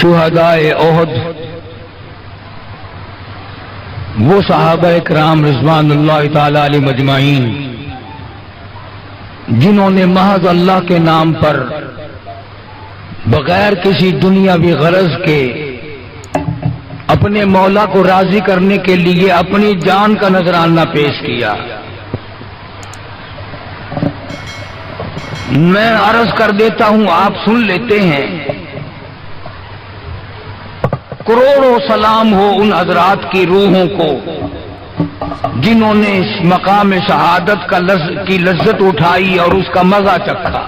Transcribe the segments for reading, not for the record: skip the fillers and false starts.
شہدائے احد وہ صحابہ کرام رضوان اللہ تعالی علیہ مجمعین جنہوں نے محض اللہ کے نام پر بغیر کسی دنیاوی غرض کے اپنے مولا کو راضی کرنے کے لیے اپنی جان کا نذرانہ پیش کیا۔ میں عرض کر دیتا ہوں، آپ سن لیتے ہیں۔ کروڑوں سلام ہو ان حضرات کی روحوں کو جنہوں نے اس مقام شہادت کی لذت اٹھائی اور اس کا مزہ چکھا۔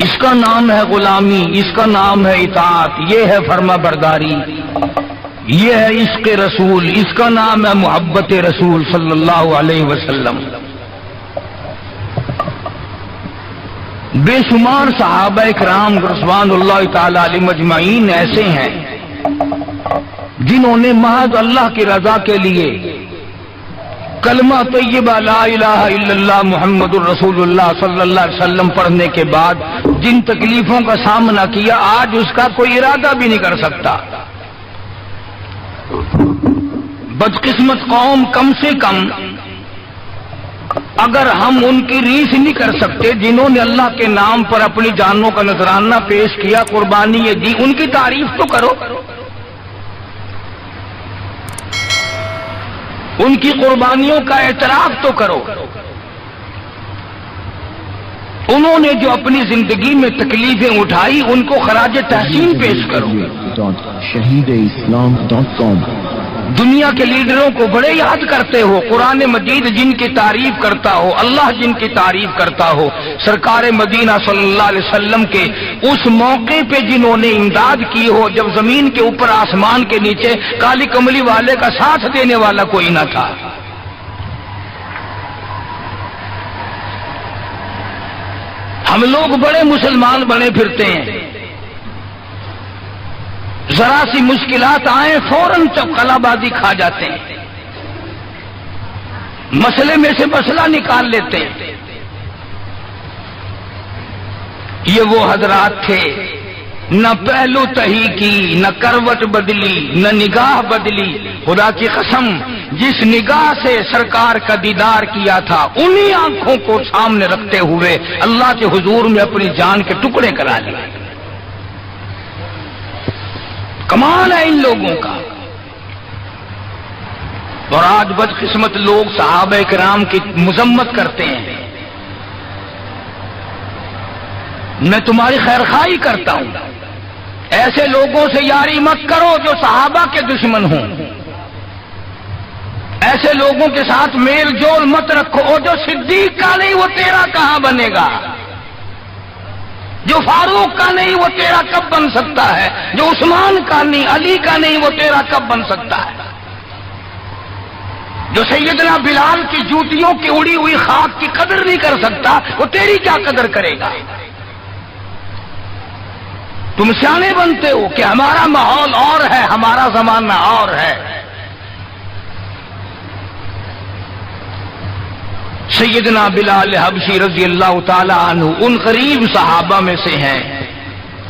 اس کا نام ہے غلامی، اس کا نام ہے اطاعت، یہ ہے فرما برداری، یہ ہے عشق رسول، اس کا نام ہے محبت رسول صلی اللہ علیہ وسلم۔ بے شمار صحابہ کرام رضوان اللہ تعالی علیہ مجمعین ایسے ہیں جنہوں نے محض اللہ کی رضا کے لیے کلمہ طیبہ لا الہ الا اللہ محمد الرسول اللہ صلی اللہ علیہ وسلم پڑھنے کے بعد جن تکلیفوں کا سامنا کیا، آج اس کا کوئی ارادہ بھی نہیں کر سکتا۔ بدقسمت قوم، کم سے کم اگر ہم ان کی ریس نہیں کر سکتے جنہوں نے اللہ کے نام پر اپنی جانوں کا نذرانہ پیش کیا، قربانی دی، ان کی تعریف تو کرو، ان کی قربانیوں کا اعتراف تو کرو۔ انہوں نے جو اپنی زندگی میں تکلیفیں اٹھائی ان کو خراج تحسین پیش کرو۔ shahideislam.com دنیا کے لیڈروں کو بڑے یاد کرتے ہو، قرآن مجید جن کی تعریف کرتا ہو، اللہ جن کی تعریف کرتا ہو، سرکار مدینہ صلی اللہ علیہ وسلم کے اس موقع پہ جنہوں نے امداد کی ہو جب زمین کے اوپر آسمان کے نیچے کالی کملی والے کا ساتھ دینے والا کوئی نہ تھا۔ ہم لوگ بڑے مسلمان بنے پھرتے ہیں، ذرا سی مشکلات آئیں فوراً چپکلا بازی کھا جاتے ہیں، مسئلے میں سے مسئلہ نکال لیتے ہیں۔ یہ وہ حضرات تھے، نہ پہلو تہی کی، نہ کروٹ بدلی، نہ نگاہ بدلی۔ خدا کی قسم، جس نگاہ سے سرکار کا دیدار کیا تھا انہی آنکھوں کو سامنے رکھتے ہوئے اللہ کے حضور میں اپنی جان کے ٹکڑے کرا لیے۔ کمال ہے ان لوگوں کا۔ اور آج بدقسمت لوگ صحابہ کرام کی مذمت کرتے ہیں۔ میں تمہاری خیرخواہی کرتا ہوں، ایسے لوگوں سے یاری مت کرو جو صحابہ کے دشمن ہوں، ایسے لوگوں کے ساتھ میل جول مت رکھو، اور جو صدیق کا نہیں وہ تیرا کہاں بنے گا، جو فاروق کا نہیں وہ تیرا کب بن سکتا ہے، جو عثمان کا نہیں، علی کا نہیں وہ تیرا کب بن سکتا ہے، جو سیدنا بلال کی جوتیوں کی اڑی ہوئی خاک کی قدر نہیں کر سکتا وہ تیری کیا قدر کرے گا۔ تم سیانے بنتے ہو کہ ہمارا ماحول اور ہے، ہمارا زمانہ اور ہے۔ سیدنا بلال حبشی رضی اللہ تعالی عنہ ان قریب صحابہ میں سے ہیں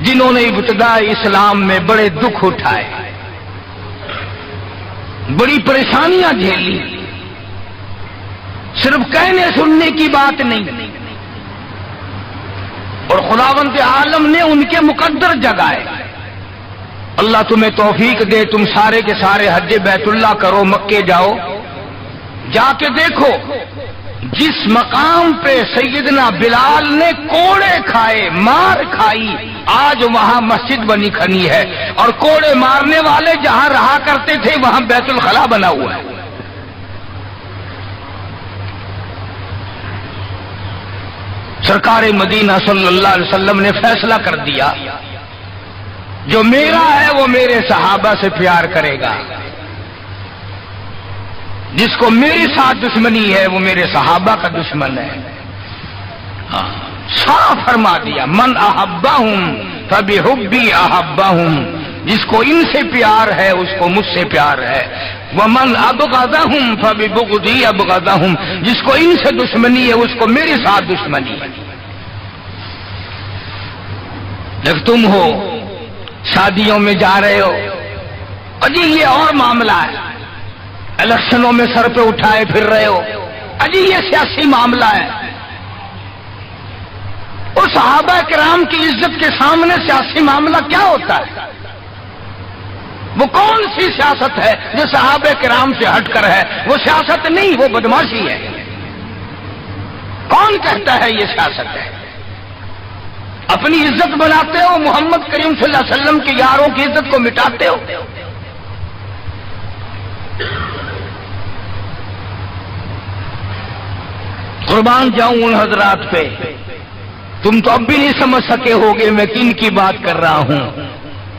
جنہوں نے ابتداء اسلام میں بڑے دکھ اٹھائے، بڑی پریشانیاں جھیلی، صرف کہنے سننے کی بات نہیں، اور خداوند عالم نے ان کے مقدر جگائے۔ اللہ تمہیں توفیق دے، تم سارے کے سارے حج بیت اللہ کرو، مکے جاؤ، جا کے دیکھو جس مقام پہ سیدنا بلال نے کوڑے کھائے، مار کھائی، آج وہاں مسجد بنی کھنی ہے، اور کوڑے مارنے والے جہاں رہا کرتے تھے وہاں بیت الخلا بنا ہوا ہے۔ سرکار مدینہ صلی اللہ علیہ وسلم نے فیصلہ کر دیا، جو میرا ہے وہ میرے صحابہ سے پیار کرے گا، جس کو میرے ساتھ دشمنی ہے وہ میرے صحابہ کا دشمن ہے۔ صاف فرما دیا، من احبہم فبحبی احبہم، جس کو ان سے پیار ہے اس کو مجھ سے پیار ہے، ومن ابغضہم فببغضی ابغضہم، جس کو ان سے دشمنی ہے اس کو میرے ساتھ دشمنی ہے۔ ایک تم ہو شادیوں میں جا رہے ہو، اجی یہ اور معاملہ ہے، الیکشنوں میں سر پہ اٹھائے پھر رہے ہو، اجی یہ سیاسی معاملہ ہے۔ اور صحابہ کرام کی عزت کے سامنے سیاسی معاملہ کیا ہوتا ہے؟ وہ کون سی سیاست ہے جو صحابہ کرام سے ہٹ کر ہے؟ وہ سیاست نہیں، وہ بدماشی ہے۔ کون کہتا ہے یہ سیاست ہے؟ اپنی عزت بناتے ہو، محمد کریم صلی اللہ علیہ وسلم کے یاروں کی عزت کو مٹاتے ہو۔ قربان جاؤں ان حضرات پہ، تم تو اب بھی نہیں سمجھ سکے ہوگے میں کن کی بات کر رہا ہوں۔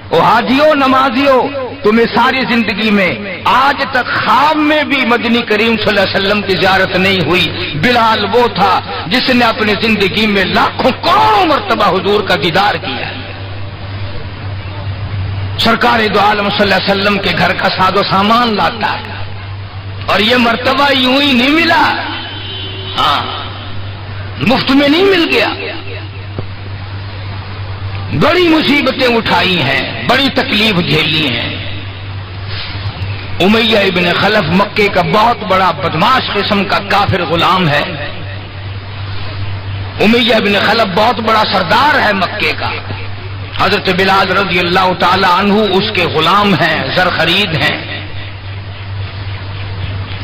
او حاجیوں، نمازیوں، تمہیں ساری زندگی میں آج تک خواب میں بھی مدنی کریم صلی اللہ علیہ وسلم کی زیارت نہیں ہوئی۔ بلال وہ تھا جس نے اپنی زندگی میں لاکھوں کروڑوں مرتبہ حضور کا دیدار کیا۔ سرکار دو عالم صلی اللہ علیہ وسلم کے گھر کا ساز و سامان لاتا ہے، اور یہ مرتبہ یوں ہی نہیں ملا، ہاں مفت میں نہیں مل گیا۔ بڑی مصیبتیں اٹھائی ہیں، بڑی تکلیف جھیلی ہیں۔ امیہ ابن خلف مکے کا بہت بڑا بدماش قسم کا کافر غلام ہے۔ امیہ ابن خلف بہت بڑا سردار ہے مکے کا۔ حضرت بلال رضی اللہ تعالی عنہ اس کے غلام ہیں، زر خرید ہیں۔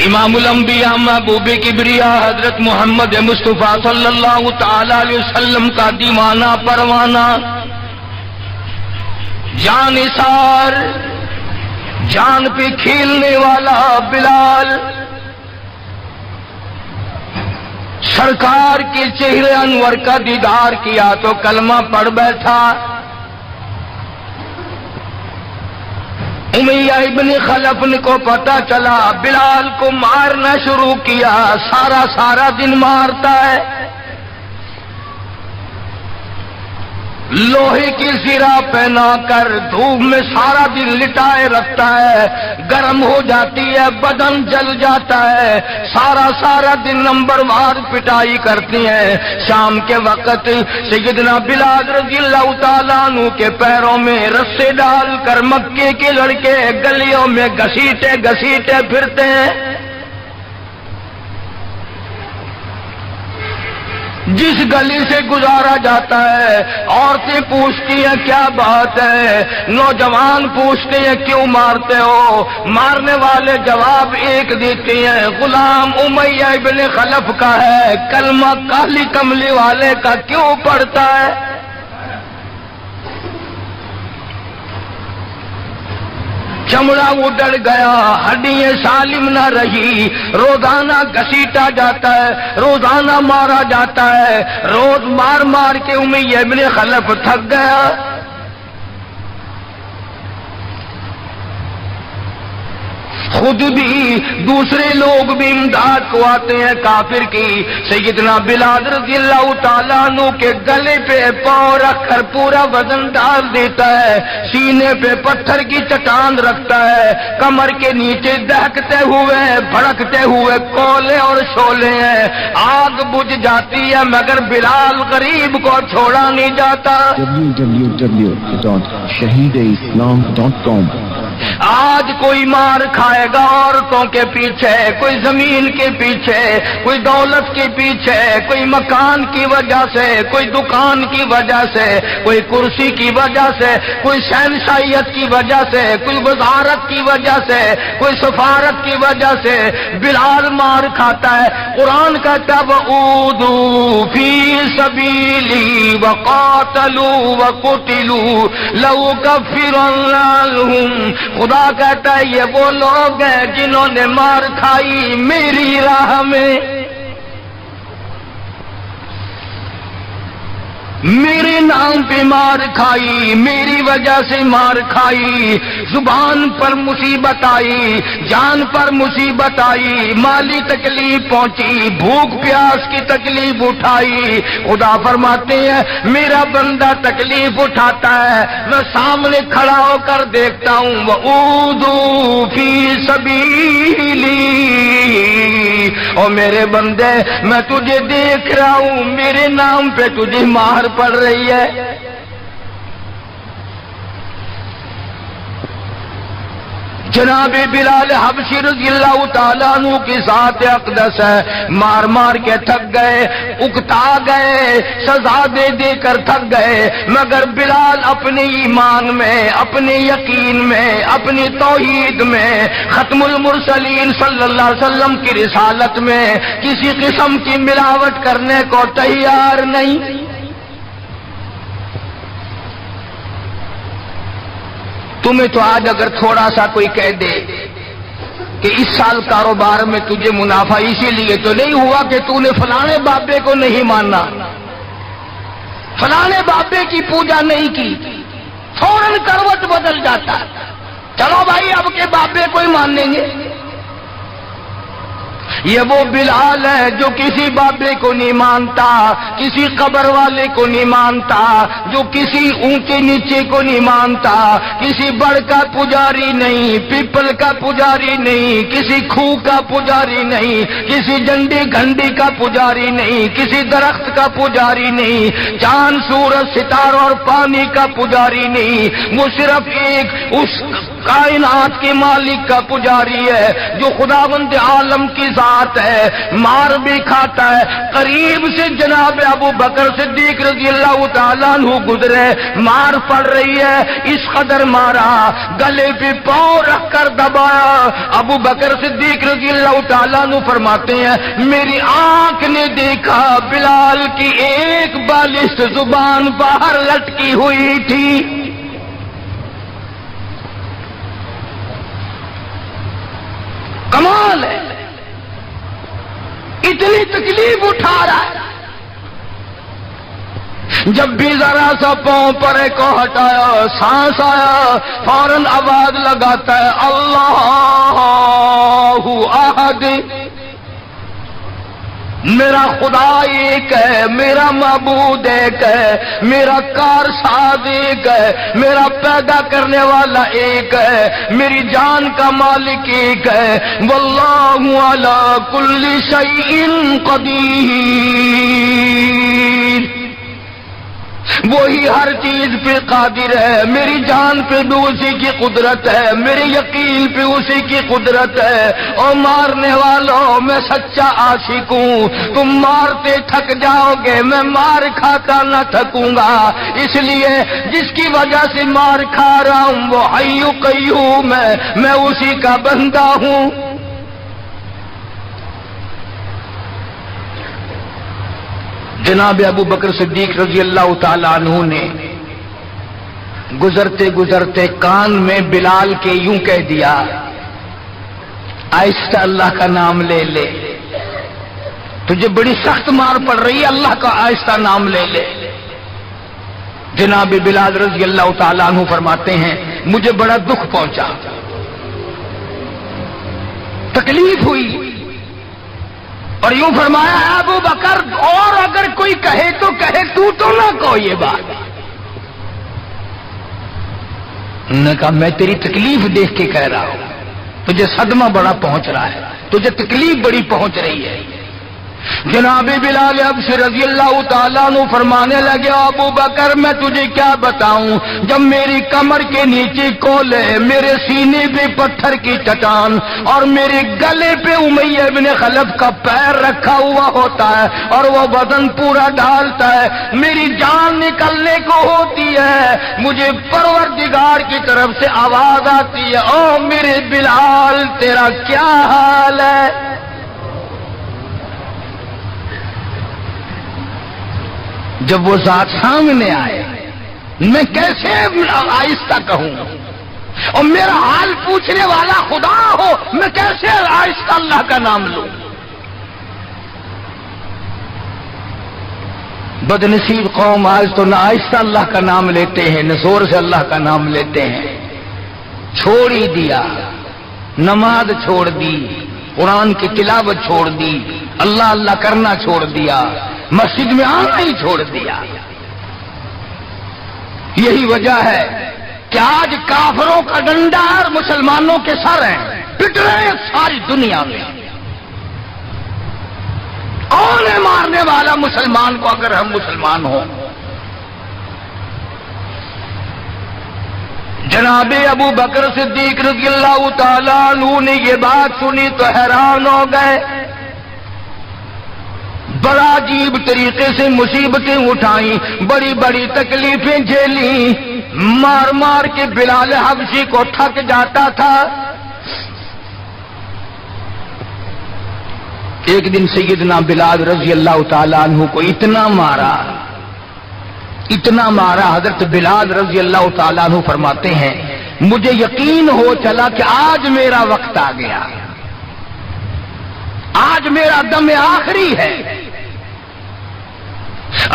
امام الانبیاء محبوب کبریا حضرت محمد مصطفیٰ صلی اللہ تعالی علیہ وسلم کا دیوانہ پروانہ، جان نثار، جان پہ کھیلنے والا بلال، سرکار کے چہرے انور کا دیدار کیا تو کلمہ پڑھ بیٹھا۔ امیہ ابن خلف کو پتا چلا، بلال کو مارنا شروع کیا، سارا دن مارتا ہے، لوہے کی زرہ پہنا کر دھوپ میں سارا دن لٹائے رکھتا ہے، گرم ہو جاتی ہے، بدن جل جاتا ہے، سارا دن نمبر وار پٹائی کرتی ہیں۔ شام کے وقت سیدنا بلال رضی اللہ تعالیٰ عنہ کے پیروں میں رسے ڈال کر مکے کے لڑکے گلیوں میں گھسیٹے پھرتے ہیں۔ جس گلی سے گزارا جاتا ہے عورتیں پوچھتی ہیں کیا بات ہے، نوجوان پوچھتے ہیں کیوں مارتے ہو، مارنے والے جواب ایک دیتے ہیں، غلام امیہ ابن خلف کا ہے، کلمہ کالی کملی والے کا کیوں پڑھتا ہے؟ چمڑا اڑ گیا، ہڈیاں سالم نہ رہی، روزانہ گھسیٹا جاتا ہے، روزانہ مارا جاتا ہے، روز مار کے امیہ ابن خلف تھک گیا۔ خود بھی دوسرے لوگ بھی امداد کو آتے ہیں کافر کی۔ سیدنا بلال رضی اللہ تعالیٰ عنہ کے گلے پہ پاؤں رکھ کر پورا وزن ڈال دیتا ہے، سینے پہ پتھر کی چٹان رکھتا ہے، کمر کے نیچے دہکتے ہوئے بھڑکتے ہوئے کولے اور شعلے ہیں، آگ بجھ جاتی ہے مگر بلال غریب کو چھوڑا نہیں جاتا۔ www.shahideislam.com آج کوئی مار کھائے گا عورتوں کے پیچھے، کوئی زمین کے پیچھے، کوئی دولت کے پیچھے، کوئی مکان کی وجہ سے، کوئی دکان کی وجہ سے، کوئی کرسی کی وجہ سے، کوئی شہنشاہیت کی وجہ سے، کوئی وزارت کی وجہ سے، کوئی سفارت کی وجہ سے بلال مار کھاتا ہے۔ قرآن کا تب اودو فی سبیلی وقاتلوا وقتلوا لو کفرن عنہم، خدا کہتا ہے یہ وہ لوگ ہیں جنہوں نے مار کھائی میری راہ میں، میرے نام پہ مار کھائی، میری وجہ سے مار کھائی، زبان پر مصیبت آئی، جان پر مصیبت آئی، مالی تکلیف پہنچی، بھوک پیاس کی تکلیف اٹھائی۔ خدا فرماتے ہیں میرا بندہ تکلیف اٹھاتا ہے، میں سامنے کھڑا ہو کر دیکھتا ہوں، وَأُودُوا فِي سَبِيلِي، اور میرے بندے میں تجھے دیکھ رہا ہوں، میرے نام پہ تجھے مار پڑ رہی ہے۔ جناب بلال حبشی رضی اللہ تعالیٰ عنہ کی ذات اقدس ہے، مار مار کے تھک گئے، اکتا گئے، سزا دے دے کر تھک گئے، مگر بلال اپنے ایمان میں، اپنے یقین میں، اپنی توحید میں، ختم المرسلین صلی اللہ علیہ وسلم کی رسالت میں کسی قسم کی ملاوٹ کرنے کو تیار نہیں۔ تمہیں تو آج اگر تھوڑا سا کوئی کہہ دے کہ اس سال کاروبار میں تجھے منافع اسی لیے تو نہیں ہوا کہ تو نے فلانے بابے کو نہیں مانا، فلانے بابے کی پوجا نہیں کی، فوراً کروٹ بدل جاتا، چلو بھائی اب کے بابے کو ہی مان لیں گے۔ یہ وہ بلال ہے جو کسی بابے کو نہیں مانتا، کسی قبر والے کو نہیں مانتا، جو کسی اونچے نیچے کو نہیں مانتا، کسی بڑ کا پجاری نہیں، پیپل کا پجاری نہیں، کسی کھوہ کا پجاری نہیں، کسی جنڈی گھنڈی کا پجاری نہیں، کسی درخت کا پجاری نہیں، چاند سورج ستاروں اور پانی کا پجاری نہیں، وہ صرف ایک اس کائنات کے مالک کا پجاری ہے جو خداوند عالم کی ذات ہے، مار بھی کھاتا ہے۔ قریب سے جناب ابو بکر صدیق رضی اللہ تعالیٰ عنہ گزرے، مار پڑ رہی ہے، اس قدر مارا، گلے پہ پاؤں رکھ کر دبایا۔ ابو بکر صدیق رضی اللہ تعالیٰ عنہ فرماتے ہیں میری آنکھ نے دیکھا بلال کی ایک بالشت زبان باہر لٹکی ہوئی تھی۔ کمال ہے، اتنی تکلیف اٹھا رہا ہے، جب بھی ذرا سا پاؤں پر کو ہٹایا، سانس آیا، فوراً آواز لگاتا ہے اللہ احد، میرا خدا ایک ہے، میرا معبود ایک ہے، میرا کارساز ایک ہے، میرا پیدا کرنے والا ایک ہے، میری جان کا مالک ایک ہے، واللہ علی کل شیء قدیر، وہی ہر چیز پہ قادر ہے، میری جان پہ بھی اسی کی قدرت ہے، میرے یقین پہ اسی کی قدرت ہے۔ اور مارنے والوں میں سچا عاشق ہوں، تم مارتے تھک جاؤ گے، میں مار کھاتا نہ تھکوں گا، اس لیے جس کی وجہ سے مار کھا رہا ہوں وہ حی قیوم ہے، میں اسی کا بندہ ہوں۔ جناب ابو بکر صدیق رضی اللہ تعالیٰ عنہ نے گزرتے گزرتے کان میں بلال کے یوں کہہ دیا آہستہ اللہ کا نام لے لے، تجھے بڑی سخت مار پڑ رہی ہے، اللہ کا آہستہ نام لے لے۔ جناب بلال رضی اللہ تعالیٰ عنہ فرماتے ہیں مجھے بڑا دکھ پہنچا، تکلیف ہوئی، اور یوں فرمایا ابو بکر اور اگر کوئی کہے تو کہے، تو نہ کہو یہ بات۔ انہوں نے کہا میں تیری تکلیف دیکھ کے کہہ رہا ہوں، تجھے صدمہ بڑا پہنچ رہا ہے، تجھے تکلیف بڑی پہنچ رہی ہے۔ جناب بلال حبشی رضی اللہ تعالیٰ عنہ فرمانے لگے ابو بکر میں تجھے کیا بتاؤں، جب میری کمر کے نیچے کولے، میرے سینے پہ پتھر کی چٹان اور میرے گلے پہ امیہ بن خلف کا پیر رکھا ہوا ہوتا ہے اور وہ بدن پورا ڈالتا ہے، میری جان نکلنے کو ہوتی ہے، مجھے پروردگار کی طرف سے آواز آتی ہے او میرے بلال تیرا کیا حال ہے؟ جب وہ ذات سامنے آئے میں کیسے آہستہ کہوں، اور میرا حال پوچھنے والا خدا ہو میں کیسے آہستہ اللہ کا نام لوں؟ بدنصیب قوم آج تو نہ آہستہ اللہ کا نام لیتے ہیں نہ زور سے اللہ کا نام لیتے ہیں، چھوڑ ہی دیا، نماز چھوڑ دی، قرآن کی تلاوت چھوڑ دی، اللہ اللہ کرنا چھوڑ دیا، مسجد میں آنا ہی چھوڑ دیا۔ یہی وجہ ہے کہ آج کافروں کا ڈنڈا اور مسلمانوں کے سر ہیں، پٹ رہے ہیں ساری دنیا میں۔ کون ہے مارنے والا مسلمان کو اگر ہم مسلمان ہوں؟ جناب ابو بکر صدیق رضی اللہ تعالیٰ عنہ نے یہ بات سنی تو حیران ہو گئے، بڑا عجیب طریقے سے مصیبتیں اٹھائیں، بڑی بڑی تکلیفیں جھیلیں، مار مار کے بلال حبشی کو تھک جاتا تھا۔ ایک دن سیدنا بلال رضی اللہ تعالیٰ عنہ کو اتنا مارا، حضرت بلال رضی اللہ تعالیٰ عنہ فرماتے ہیں مجھے یقین ہو چلا کہ آج میرا وقت آ گیا، آج میرا دم آخری ہے۔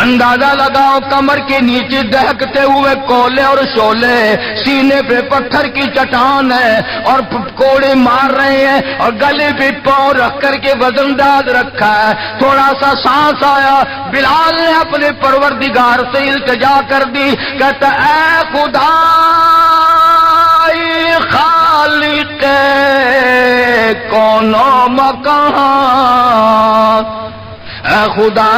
اندازہ لگاؤ کمر کے نیچے دہکتے ہوئے کولے اور شولے، سینے پہ پتھر کی چٹان ہے اور کوڑے مار رہے ہیں، اور گلے پہ پاؤں رکھ کر کے وزن داد رکھا ہے۔ تھوڑا سا سانس آیا، بلال نے اپنے پروردگار سے التجا کر دی، کہتا اے خدا خالق کون و مکان، اے خدا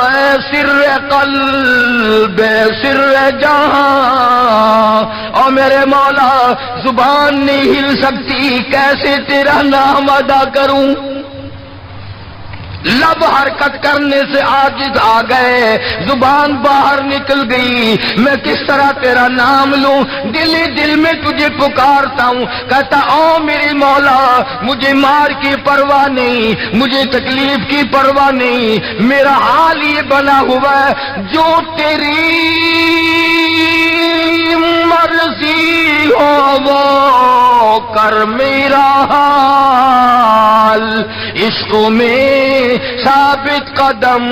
اے سر قلب سر جہاں، اور میرے مولا زبان نہیں ہل سکتی، کیسے تیرا نام ادا کروں؟ لب حرکت کرنے سے عاجز آ گئے، زبان باہر نکل گئی، میں کس طرح تیرا نام لوں؟ دل ہی دل میں تجھے پکارتا ہوں، کہتا او میری مولا مجھے مار کی پرواہ نہیں، مجھے تکلیف کی پرواہ نہیں، میرا حال یہ بنا ہوا ہے جو تیری مرضی ہو وہ کر میرا حال، عشق میں ثابت قدم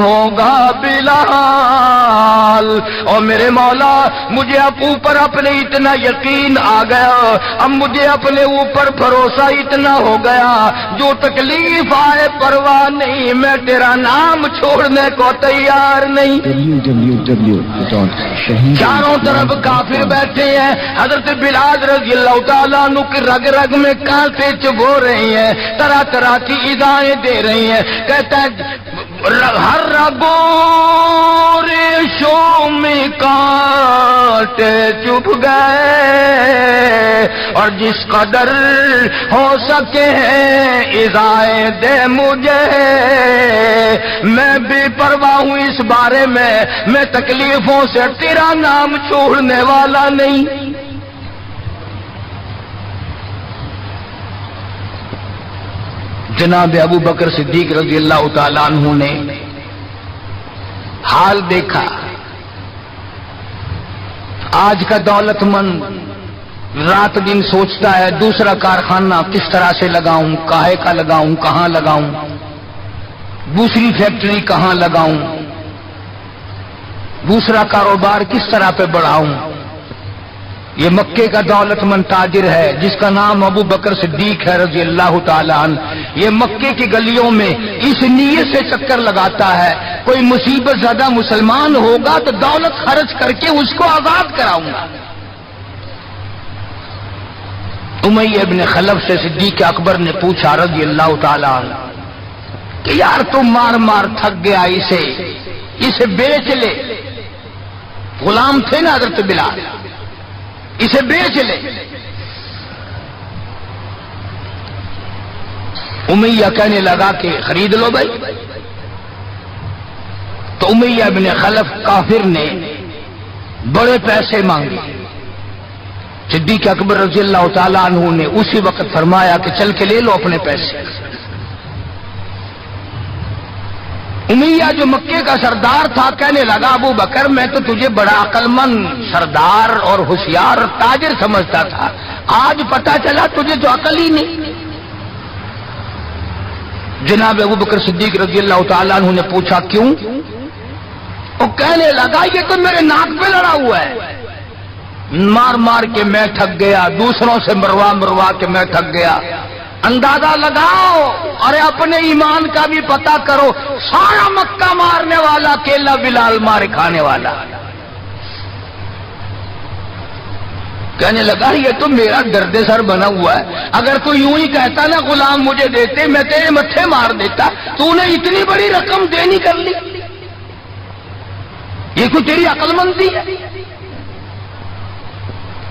ہوگا بلال۔ اور میرے مولا مجھے اب اوپر اپنے اتنا یقین آ گیا، اب مجھے اپنے اوپر بھروسہ اتنا ہو گیا، جو تکلیف آئے پرواہ نہیں، میں تیرا نام چھوڑنے کو تیار نہیں۔ چاروں طرف کافر بیٹھے ہیں، حضرت بلال رضی اللہ تعالیٰ عنہ کی رگ رگ میں کانٹے چبھو رہے ہیں، طرح طرح کی ادائیں دے رہی ہیں، کہتا ہے ہر رگوں ریشوں میں کانٹے چبھ گئے، اور جس قدر ہو سکے ہیں ادائیں دے مجھے، میں بے پرواہ ہوں اس بارے میں تکلیفوں سے تیرا نام چھوڑنے والا نہیں۔ جناب ابو بکر صدیق رضی اللہ تعالیٰ عنہ نے حال دیکھا، آج کا دولت مند رات دن سوچتا ہے دوسرا کارخانہ کس طرح سے لگاؤں، کاہے کا لگاؤں، کہاں لگاؤں، دوسری فیکٹری کہاں لگاؤں، دوسرا کاروبار کس طرح پہ بڑھاؤں۔ یہ مکے کا دولت مند تاجر ہے جس کا نام ابو بکر صدیق ہے رضی اللہ تعالیٰ عنہ، یہ مکے کی گلیوں میں اس نیت سے چکر لگاتا ہے کوئی مصیبت زدہ مسلمان ہوگا تو دولت خرچ کر کے اس کو آزاد کراؤں گا۔ امیہ ابن خلف سے صدیق اکبر نے پوچھا رضی اللہ تعالیٰ عنہ کہ یار تم مار مار تھک گیا، اسے بیچ لے، غلام تھے نا حضرت بلال، اسے بیچ لے۔ امیہ کہنے لگا کہ خرید لو بھائی، تو امیہ ابن خلف کافر نے بڑے پیسے مانگے، صدیق اکبر رضی اللہ تعالیٰ عنہ نے اسی وقت فرمایا کہ چل کے لے لو اپنے پیسے۔ امیہ جو مکے کا سردار تھا کہنے لگا ابو بکر میں تو تجھے بڑا عقل مند سردار اور ہوشیار تاجر سمجھتا تھا، آج پتا چلا تجھے تو عقل ہی نہیں۔ جناب ابو بکر صدیق رضی اللہ تعالیٰ عنہ نے پوچھا کیوں؟ وہ کہنے لگا یہ تو میرے ناک پہ لڑا ہوا ہے، مار مار کے میں تھک گیا، دوسروں سے مروا کے میں تھک گیا۔ اندازہ لگاؤ اور اپنے ایمان کا بھی پتہ کرو، سارا مکہ مارنے والا اکیلا بلال مارے کھانے والا۔ کہنے لگا یہ تو میرا درد سر بنا ہوا ہے، اگر تو یوں ہی کہتا نا غلام مجھے دیتے میں تیرے متھے مار دیتا، تو نے اتنی بڑی رقم دینی کر لی، یہ کوئی تیری عقل مندی ہے؟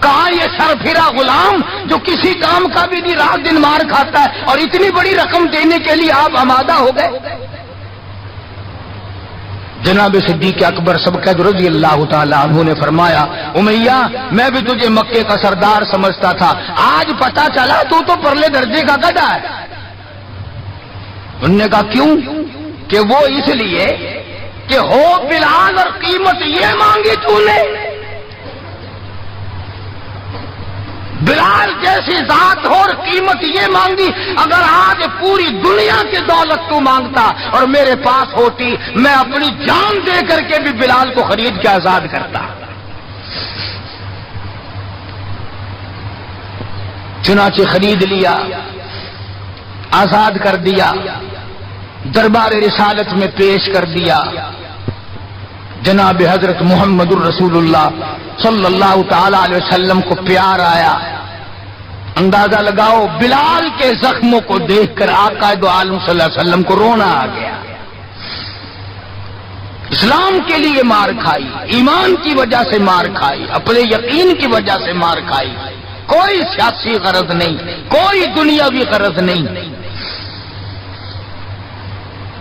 کہاں یہ سرفرا غلام جو کسی کام کا بھی نہیں، رات دن مار کھاتا ہے، اور اتنی بڑی رقم دینے کے لیے آپ آمادہ ہو گئے؟ جناب صدیق اکبر سبقت رضی اللہ تعالیٰ عنہ نے فرمایا امیہ میں بھی تجھے مکے کا سردار سمجھتا تھا، آج پتا چلا تو پرلے درجے کا گدھا ہے۔ انہوں نے کہا کیوں؟ کہ وہ اس لیے کہ ہو بلال اور قیمت یہ مانگی تو نے، بلال جیسی ذات ہو اور قیمت یہ مانگی۔ اگر آج پوری دنیا کی دولت تو مانگتا اور میرے پاس ہوتی، میں اپنی جان دے کر کے بھی بلال کو خرید کے آزاد کرتا۔ چنانچہ خرید لیا، آزاد کر دیا، دربار رسالت میں پیش کر دیا۔ جناب حضرت محمد الرسول اللہ صلی اللہ تعالی علیہ وسلم کو پیار آیا۔ اندازہ لگاؤ بلال کے زخموں کو دیکھ کر آقا دو عالم صلی اللہ علیہ وسلم کو رونا آ گیا۔ اسلام کے لیے مار کھائی، ایمان کی وجہ سے مار کھائی، اپنے یقین کی وجہ سے مار کھائی، کوئی سیاسی غرض نہیں، کوئی دنیاوی غرض نہیں۔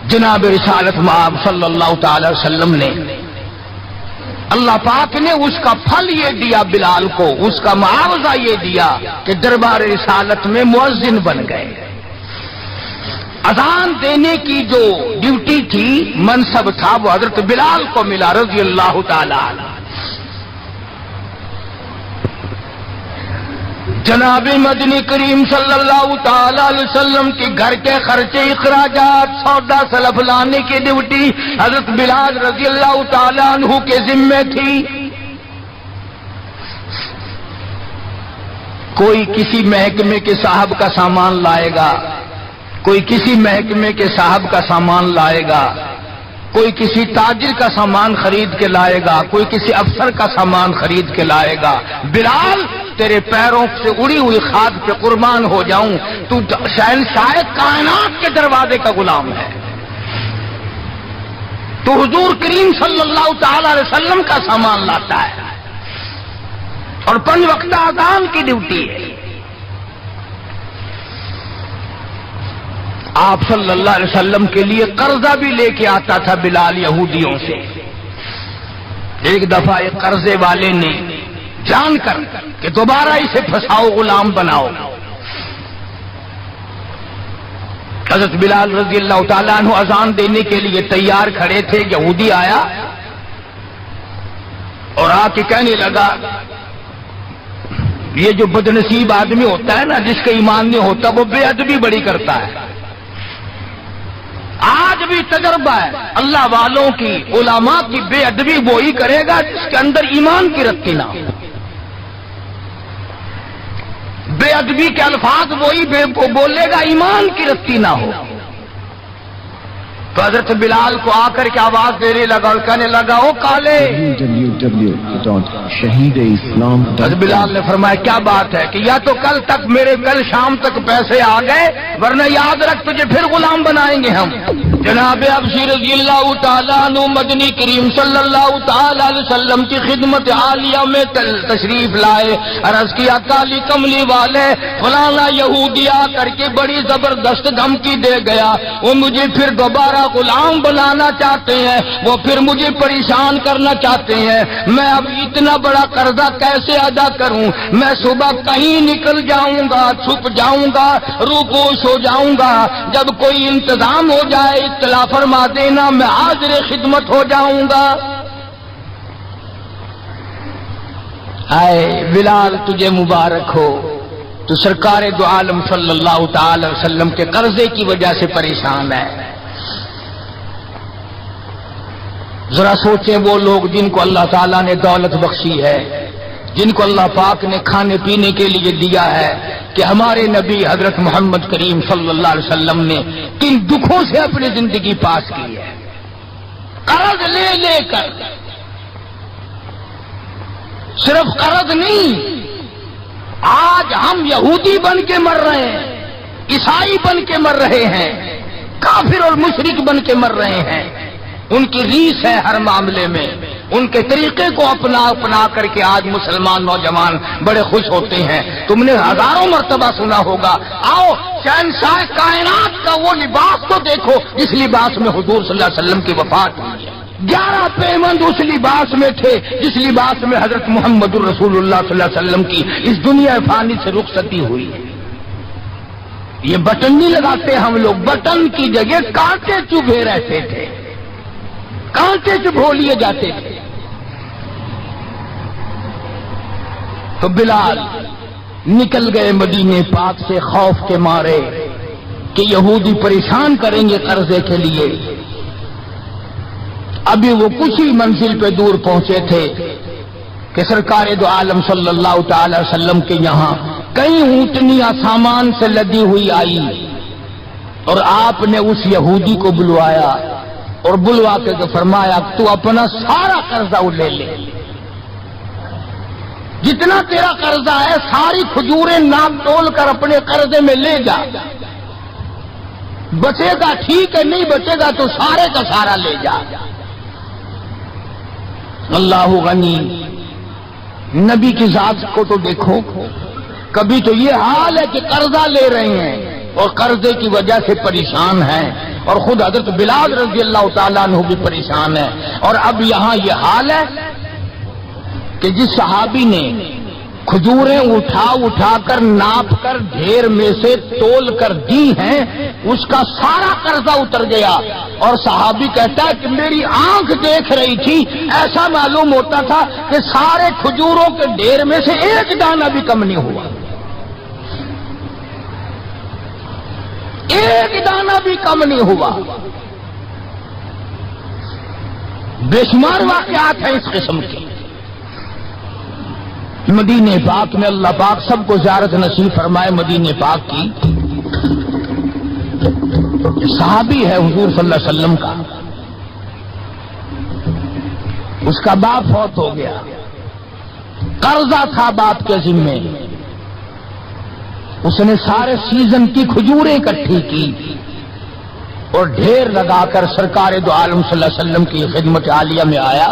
جناب رسالت مآب صلی اللہ تعالی وسلم نے، اللہ پاک نے اس کا پھل یہ دیا بلال کو، اس کا معاوضہ یہ دیا کہ دربار رسالت میں مؤذن بن گئے۔ اذان دینے کی جو ڈیوٹی تھی، منصب تھا، وہ حضرت بلال کو ملا رضی اللہ تعالی عنہ۔ جناب مدنی کریم صلی اللہ تعالی علیہ وسلم کے گھر کے خرچے، اخراجات، سودا سلف لانے کی ڈیوٹی حضرت بلال رضی اللہ تعالی عنہ کے ذمے تھی۔ کوئی کسی محکمے کے صاحب کا سامان لائے گا، کوئی کسی محکمے کے صاحب کا سامان لائے گا، کوئی کسی تاجر کا سامان خرید کے لائے گا، کوئی کسی افسر کا سامان خرید کے لائے گا۔ بلال تیرے پیروں سے اڑی ہوئی خاک پہ قربان ہو جاؤں، تو شہنشاہ کائنات کے دروازے کا غلام ہے، تو حضور کریم صلی اللہ تعالی علیہ وسلم کا سامان لاتا ہے، اور 5 وقت اذان کی ڈیوٹی ہے۔ آپ صلی اللہ علیہ وسلم کے لیے قرضہ بھی لے کے آتا تھا بلال یہودیوں سے۔ ایک دفعہ ایک قرضے والے نے جان کر کہ دوبارہ اسے پھنساؤ، غلام بناؤ، حضرت بلال رضی اللہ تعالیٰ عنہ اذان دینے کے لیے تیار کھڑے تھے۔ یہودی آیا اور آ کے کہنے لگا، یہ جو بدنصیب آدمی ہوتا ہے نا، جس کا ایمان نہیں ہوتا، وہ بے ادبی بڑی کرتا ہے۔ آج بھی تجربہ ہے اللہ والوں کی، علماء کی، بے ادبی وہی کرے گا جس کے اندر ایمان کی رتی نہ ہو۔ بے ادبی کے الفاظ وہی بولے گا ایمان کی رتی نہ ہو۔ تو حضرت بلال کو آ کر کے آواز دینے لگا اور کہنے لگا، او کالے۔ حضرت بلال نے فرمایا کیا بات ہے کہ یا تو کل شام تک پیسے آ گئے، ورنہ یاد رکھ تجھے پھر غلام بنائیں گے ہم۔ جناب ابشر رضی اللہ تعالیٰ عنہ مدنی کریم صلی اللہ تعالیٰ علیہ وسلم کی خدمت عالیہ میں تشریف لائے، عرض کیا کالی کملی والے فلانا یہودی آ کر کے بڑی زبردست دھمکی دے گیا، وہ مجھے پھر دوبارہ غلام بنانا چاہتے ہیں، وہ پھر مجھے پریشان کرنا چاہتے ہیں، میں اب اتنا بڑا قرضہ کیسے ادا کروں؟ میں صبح کہیں نکل جاؤں گا، چھپ جاؤں گا، روپوش ہو جاؤں گا، جب کوئی انتظام ہو جائے اطلاع فرما دینا، میں حاضر خدمت ہو جاؤں گا۔ اے بلال تجھے مبارک ہو، تو سرکار دو عالم صلی اللہ تعالی وسلم کے قرضے کی وجہ سے پریشان ہے۔ ذرا سوچیں وہ لوگ جن کو اللہ تعالیٰ نے دولت بخشی ہے، جن کو اللہ پاک نے کھانے پینے کے لیے دیا ہے، کہ ہمارے نبی حضرت محمد کریم صلی اللہ علیہ وسلم نے کن دکھوں سے اپنی زندگی پاس کی ہے، قرض لے لے کر۔ صرف قرض نہیں، آج ہم یہودی بن کے مر رہے ہیں، عیسائی بن کے مر رہے ہیں، کافر اور مشرک بن کے مر رہے ہیں، ان کی ریس ہے ہر معاملے میں۔ ان کے طریقے کو اپنا کر کے آج مسلمان نوجوان بڑے خوش ہوتے ہیں. تم نے ہزاروں مرتبہ سنا ہوگا. آؤ شہنشاہ کائنات کا وہ لباس تو دیکھو جس لباس میں حضور صلی اللہ علیہ وسلم کی وفات ہوئی ہے. 11 پیمند اس لباس میں تھے جس لباس میں حضرت محمد الرسول اللہ صلی اللہ علیہ وسلم کی اس دنیا فانی سے رخصتی ہوئی. یہ بٹن نہیں لگاتے ہم لوگ, بٹن کی جگہ کانٹے چبھے رہتے تھے, کانٹے چبھو لیے جاتے تھے. تو بلال نکل گئے مدینے پاک سے خوف کے مارے کہ یہودی پریشان کریں گے قرضے کے لیے. ابھی وہ کچھ ہی منزل پہ دور پہنچے تھے کہ سرکار دو عالم صلی اللہ تعالی وسلم کے یہاں کئی اونٹنیاں سامان سے لدی ہوئی آئی اور آپ نے اس یہودی کو بلوایا اور بلوا کے فرمایا تو اپنا سارا قرضہ لے لے, جتنا تیرا قرضہ ہے ساری کھجوریں ناپ تول کر اپنے قرضے میں لے جا, بچے گا ٹھیک ہے, نہیں بچے گا تو سارے کا سارا لے جا. اللہ غنی, نبی کی ذات کو تو دیکھو, کبھی تو یہ حال ہے کہ قرضہ لے رہے ہیں اور قرضے کی وجہ سے پریشان ہیں, اور خود حضرت بلال رضی اللہ تعالیٰ عنہ بھی پریشان ہے. اور اب یہاں یہ حال ہے کہ جس صحابی نے کھجوریں اٹھا کر ناپ کر ڈھیر میں سے تول کر دی ہیں اس کا سارا قرضہ اتر گیا, اور صحابی کہتا ہے کہ میری آنکھ دیکھ رہی تھی, ایسا معلوم ہوتا تھا کہ سارے کھجوروں کے ڈھیر میں سے ایک دانہ بھی کم نہیں ہوا, ایک دانہ بھی کم نہیں ہوا. بے شمار واقعات ہیں اس قسم کے. مدینے پاک میں اللہ پاک سب کو زیارت نصیب فرمائے. مدینے پاک کی صحابی ہے حضور صلی اللہ علیہ وسلم کا, اس کا باپ فوت ہو گیا, قرضہ تھا باپ کے ذمے, اس نے سارے سیزن کی کھجوریں اکٹھی کی اور ڈھیر لگا کر سرکار دو عالم صلی اللہ علیہ وسلم کی خدمت عالیہ میں آیا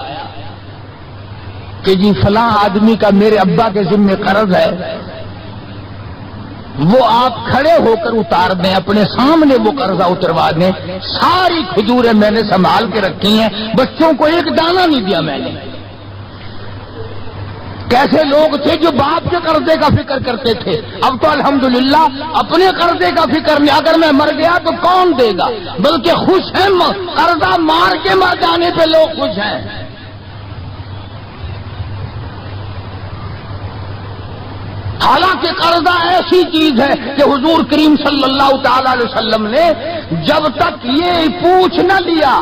کہ جی فلاں آدمی کا میرے ابا کے ذمے قرض ہے, وہ آپ کھڑے ہو کر اتار دیں, اپنے سامنے وہ قرضہ اتروا دیں. ساری کھجوریں میں نے سنبھال کے رکھی ہیں, بچوں کو ایک دانہ نہیں دیا میں نے. کیسے لوگ تھے جو باپ کے قرضے کا فکر کرتے تھے, اب تو الحمدللہ اپنے قرضے کا فکر نہیں. اگر میں مر گیا تو کون دے گا, بلکہ خوش ہیں, قرضہ مار کے مر جانے پہ لوگ خوش ہیں. حالانکہ قرضہ ایسی چیز ہے کہ حضور کریم صلی اللہ تعالی علیہ وسلم نے جب تک یہ پوچھ نہ لیا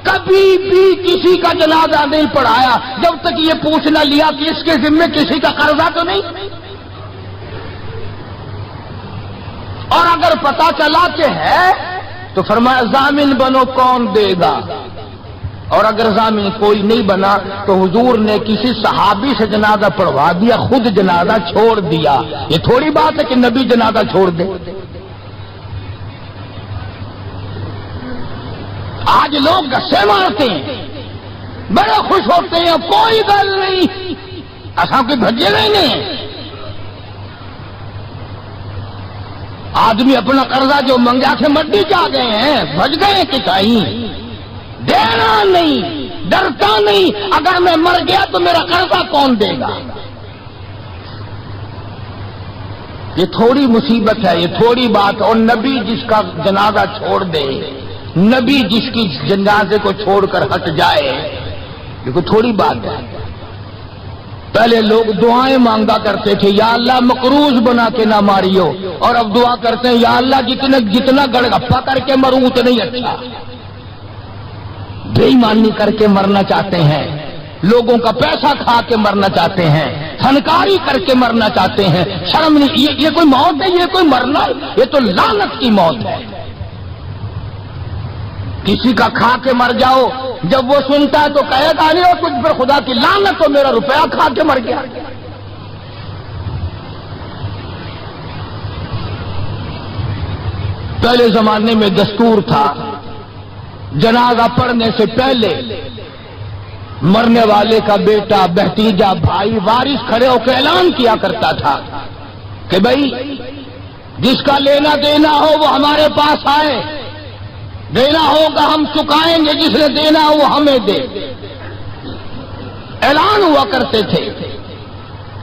کبھی بھی کسی کا جنازہ نہیں پڑھایا, جب تک یہ پوچھ نہ لیا کہ اس کے ذمے کسی کا قرضہ تو نہیں. اور اگر پتا چلا کہ ہے تو فرمایا ضامن بنو کون دے گا, اور اگر ضامن کوئی نہیں بنا تو حضور نے کسی صحابی سے جنازہ پڑھوا دیا, خود جنازہ چھوڑ دیا. یہ تھوڑی بات ہے کہ نبی جنازہ چھوڑ دے. آج لوگ گسے مارتے ہیں, بڑے خوش ہوتے ہیں, کوئی گل نہیں, ایسا کوئی بھجے گئے نہیں. آدمی اپنا قرضہ جو منگا سے مڈی جا گئے ہیں, بھج گئے کہ کہیں دینا نہیں, ڈرتا نہیں, اگر میں مر گیا تو میرا قرضہ کون دے گا. یہ تھوڑی مصیبت ہے, یہ تھوڑی بات. اور نبی جس کا جنازہ چھوڑ دے, نبی جس کی جنازے کو چھوڑ کر ہٹ جائے, یہ کوئی تھوڑی بات ہے. پہلے لوگ دعائیں مانگا کرتے تھے, یا اللہ مقروض بنا کے نہ ماریو, اور اب دعا کرتے ہیں یا اللہ جتنا گڑگپا کر کے مروں اتنا ہی اچھا. بے ایمانی کر کے مرنا چاہتے ہیں, لوگوں کا پیسہ کھا کے مرنا چاہتے ہیں, فنکاری کر کے مرنا چاہتے ہیں. شرم نہیں, یہ کوئی موت ہے, یہ کوئی مرنا, یہ تو لعنت کی موت ہے. کسی کا کھا کے مر جاؤ, جب وہ سنتا ہے تو کہے گا نہیں, اور کچھ پر خدا کی لعنت ہو, میرا روپیہ کھا کے مر گیا. پہلے زمانے میں دستور تھا, جنازہ پڑھنے سے پہلے مرنے والے کا بیٹا، بھتیجا، بھائی، وارث کھڑے ہو کے اعلان کیا کرتا تھا کہ بھائی جس کا لینا دینا ہو وہ ہمارے پاس آئے، دینا ہوگا ہم چکائیں گے، جس نے دینا ہو وہ ہمیں دے۔ اعلان ہوا کرتے تھے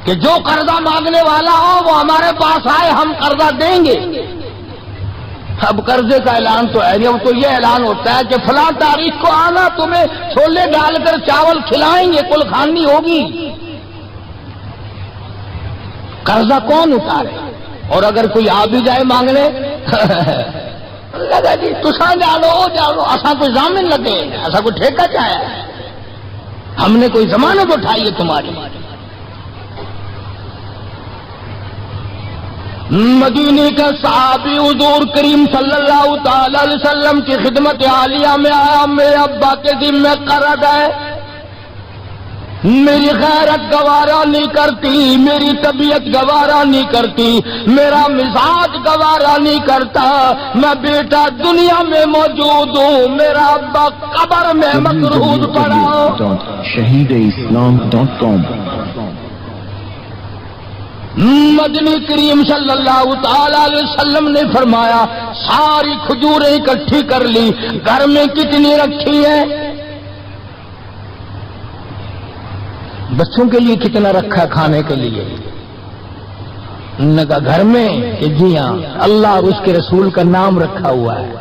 کہ جو قرضہ مانگنے والا ہو وہ ہمارے پاس آئے، ہم قرضہ دیں گے۔ اب قرضے کا اعلان تو ہے نہیں، اب تو یہ اعلان ہوتا ہے کہ فلاں تاریخ کو آنا، تمہیں چھولے ڈال کر چاول کھلائیں گے، کل خانی ہوگی۔ قرضہ کون اتارے؟ اور اگر کوئی آ بھی جائے مانگنے لگا جی تساں جانو اساں کوئی ضامن لگے، ایسا کوئی ٹھیکہ چاہیا ہے، ہم نے کوئی ضمانت اٹھائی ہے تمہاری۔ مدینے کا صحابی حضور کریم صلی اللہ تعالی علیہ وسلم کی خدمت عالیہ میں آیا، میرے ابا کے ذمہ قرض ہے، میری غیرت گوارا نہیں کرتی، میری طبیعت گوارا نہیں کرتی، میرا مزاج گوارا نہیں کرتا، میں بیٹا دنیا میں موجود ہوں، میرا ابا قبر میں مقروض پڑا۔ www.shahideislam.com مدنی کریم صلی اللہ تعالی علیہ وسلم نے فرمایا ساری کھجوریں اکٹھی کر لی، گھر میں کتنی رکھی ہیں؟ بچوں کے لیے کتنا رکھا کھانے کے لیے؟ نے کہا گھر میں کہ جی ہاں، اللہ اور اس کے رسول کا نام رکھا ہوا ہے،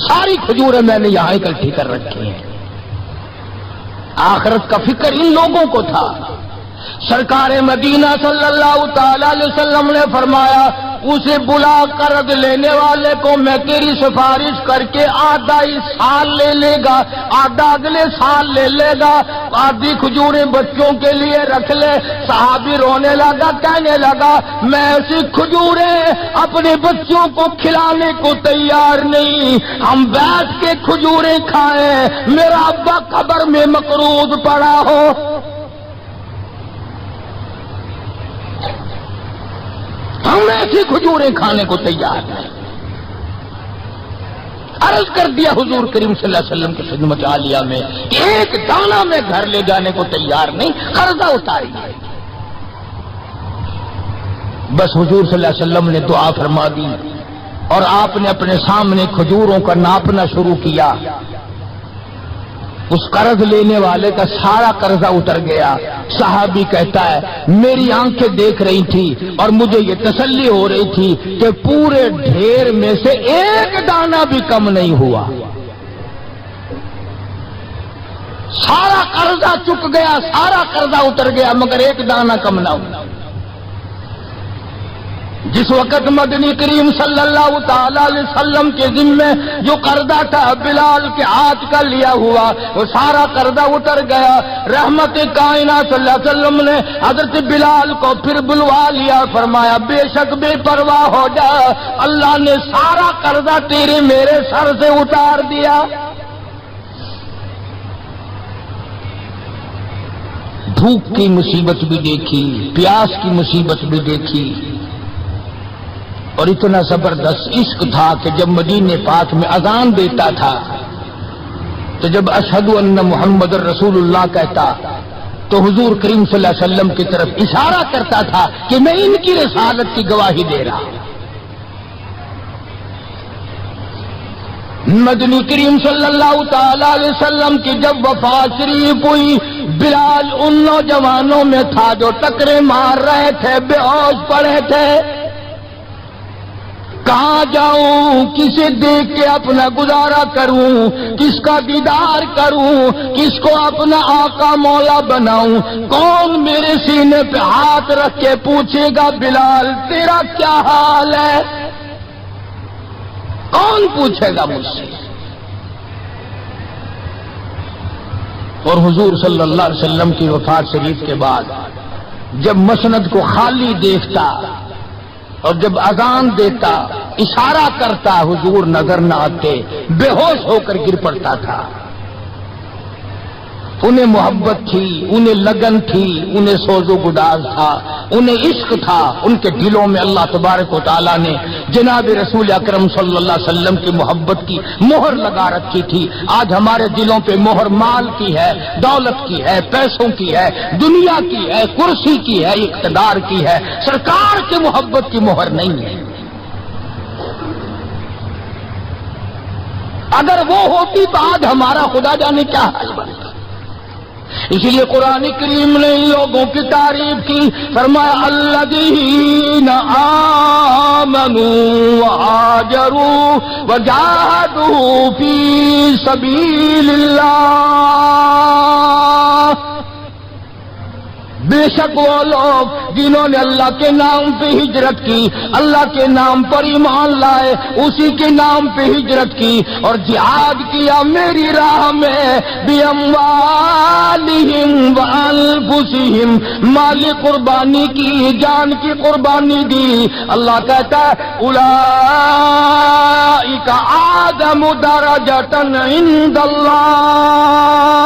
ساری کھجوریں میں نے یہاں اکٹھی کر رکھی ہیں۔ آخرت کا فکر ان لوگوں کو تھا۔ سرکار مدینہ صلی اللہ تعالی علیہ وسلم نے فرمایا اسے بلا قرض لینے والے کو میں تیری سفارش کر کے آدھا ہی سال لے لے گا، آدھا اگلے سال لے لے گا، آدھی کھجوریں بچوں کے لیے رکھ لے۔ صحابی رونے لگا، کہنے لگا میں ایسی کھجوریں اپنے بچوں کو کھلانے کو تیار نہیں، ہم بیٹھ کے کھجوریں کھائیں، میرا ابا قبر میں مقروض پڑا ہو۔ ہم ایسی کھجوریں کھانے کو تیار ہیں۔ عرض کر دیا حضور کریم صلی اللہ علیہ وسلم کی خدمت عالیہ میں کہ ایک دانہ میں گھر لے جانے کو تیار نہیں، قرضہ اتاری ہے۔ بس حضور صلی اللہ علیہ وسلم نے دعا فرما دی اور آپ نے اپنے سامنے کھجوروں کا ناپنا شروع کیا۔ اس قرض لینے والے کا سارا قرضہ اتر گیا۔ صحابی کہتا ہے میری آنکھیں دیکھ رہی تھی اور مجھے یہ تسلی ہو رہی تھی کہ پورے ڈھیر میں سے ایک دانہ بھی کم نہیں ہوا۔ سارا قرضہ چک گیا، سارا قرضہ اتر گیا، مگر ایک دانہ کم نہ ہوا۔ جس وقت مدنی کریم صلی اللہ تعالی علیہ وسلم کے ذمے جو قرضہ تھا بلال کے ہاتھ کا لیا ہوا، وہ سارا قرضہ اتر گیا۔ رحمت کائنات صلی اللہ علیہ وسلم نے حضرت بلال کو پھر بلوا لیا، فرمایا بے شک بے پرواہ ہو جا، اللہ نے سارا قرضہ تیرے میرے سر سے اتار دیا۔ بھوک کی مصیبت بھی دیکھی، پیاس کی مصیبت بھی دیکھی، اور اتنا زبردست عشق تھا کہ جب مدینے پاک میں اذان دیتا تھا تو جب اشہد ان محمد رسول اللہ کہتا تو حضور کریم صلی اللہ علیہ وسلم کی طرف اشارہ کرتا تھا کہ میں ان کی رسالت کی گواہی دے رہا ہوں۔ مدنی کریم صلی اللہ تعالی علیہ وسلم کی جب وفات شریف ہوئی، بلال ان نوجوانوں میں تھا جو ٹکرے مار رہے تھے، بے ہوش پڑے تھے۔ کہاں جاؤں، کسے دیکھ کے اپنا گزارا کروں، کس کا دیدار کروں، کس کو اپنا آقا مولا بناؤں، کون میرے سینے پہ ہاتھ رکھ کے پوچھے گا بلال تیرا کیا حال ہے؟ کون پوچھے گا مجھ سے؟ اور حضور صلی اللہ علیہ وسلم کی وفات شریف کے بعد جب مسند کو خالی دیکھتا اور جب اذان دیتا، اشارہ کرتا، حضور نظر نہ آتے، بے ہوش ہو کر گر پڑتا تھا۔ انہیں محبت تھی، انہیں لگن تھی، انہیں سوز و گداز تھا۔ انہیں عشق تھا، ان کے دلوں میں اللہ تبارک و تعالیٰ نے جناب رسول اکرم صلی اللہ علیہ وسلم کی محبت کی مہر لگا رکھی تھی۔ آج ہمارے دلوں پہ مہر مال کی ہے، دولت کی ہے، پیسوں کی ہے، دنیا کی ہے، کرسی کی ہے، اقتدار کی ہے، سرکار کی محبت کی مہر نہیں ہے۔ اگر وہ ہوتی تو آج ہمارا خدا جانے کیا حال بنتا۔ اسی لیے قرآن کریم نے ان لوگوں کی تعریف کی، فرمایا الذین آمنوا وہاجروا وجاہدوا فی سبیل اللہ، بے شک وہ لوگ جنہوں نے اللہ کے نام پہ ہجرت کی، اللہ کے نام پر ایمان لائے، اسی کے نام پہ ہجرت کی اور جہاد کیا میری راہ میں، بِأَمْوَالِهِمْ وَأَنفُسِهِمْ، مال قربانی کی، جان کی قربانی دی۔ اللہ کہتا ہے اولئک اعظم درجۃ عند اللہ،